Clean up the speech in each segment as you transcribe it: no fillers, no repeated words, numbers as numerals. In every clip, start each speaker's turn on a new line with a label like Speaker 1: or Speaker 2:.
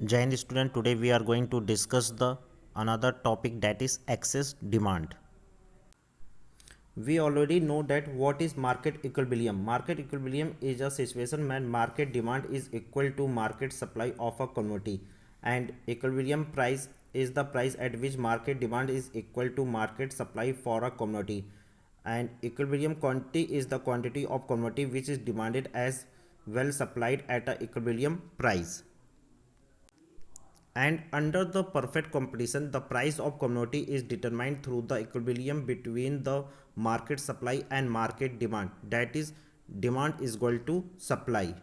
Speaker 1: Jain student, today we are going to discuss the another topic, that is excess demand. We already know that what is market equilibrium. Market equilibrium is a situation when market demand is equal to market supply of a commodity, and equilibrium price is the price at which market demand is equal to market supply for a commodity, and equilibrium quantity is the quantity of commodity which is demanded as well supplied at a equilibrium price. And under the perfect competition, the price of commodity is determined through the equilibrium between the market supply and market demand, that is, demand is equal to supply.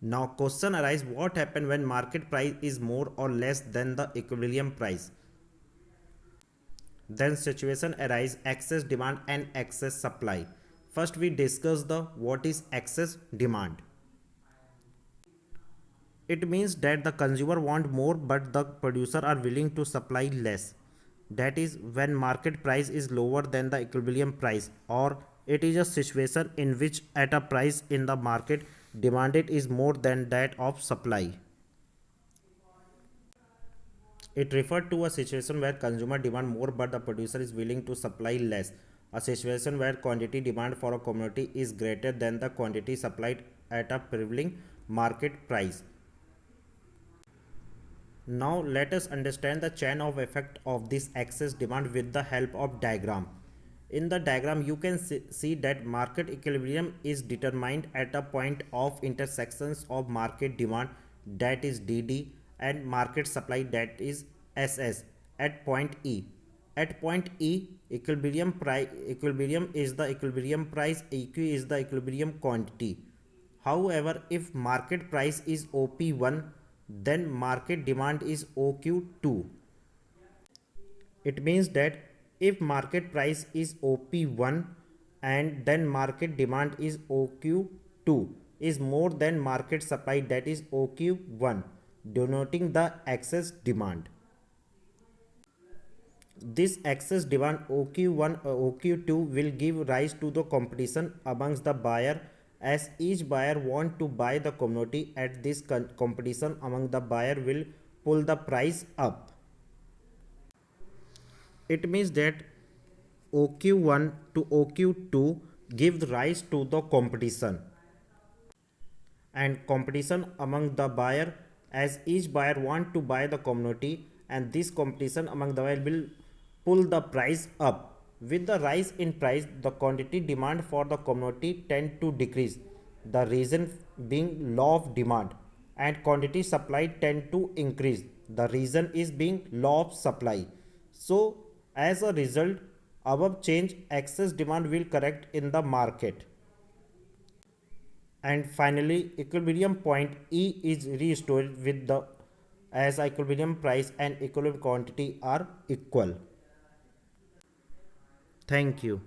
Speaker 1: Now question arises, what happens when market price is more or less than the equilibrium price? Then situation arise excess demand and excess supply. First we discuss the what is excess demand. It means that the consumer want more but the producer are willing to supply less. That is when market price is lower than the equilibrium price, or it is a situation in which at a price in the market demanded is more than that of supply. It referred to a situation where consumer demand more but the producer is willing to supply less. A situation where quantity demand for a commodity is greater than the quantity supplied at a prevailing market price. Now let us understand the chain of effect of this excess demand with the help of diagram. In the diagram you can see that market equilibrium is determined at a point of intersections of market demand, that is DD, and market supply, that is SS, at point E. At point E, equilibrium is the equilibrium price, EQ is the equilibrium quantity. However, if market price is OP1, then market demand is OQ2. It means that if market price is OP1 and then market demand is OQ2 is more than market supply, that is OQ1, denoting the excess demand. This excess demand OQ1 OQ2 will give rise to the competition amongst the buyer, as each buyer want to buy the commodity. At this competition among the buyer will pull the price up. It means that OQ1 to OQ2 gives rise to the competition, and competition among the buyer, as each buyer want to buy the commodity, and this competition among the buyer will pull the price up. With the rise in price, the quantity demand for the commodity tend to decrease, the reason being law of demand, and quantity supply tend to increase, the reason is being law of supply. So as a result, above change, excess demand will correct in the market, and finally equilibrium point E is restored with the as equilibrium price and equilibrium quantity are equal. Thank you.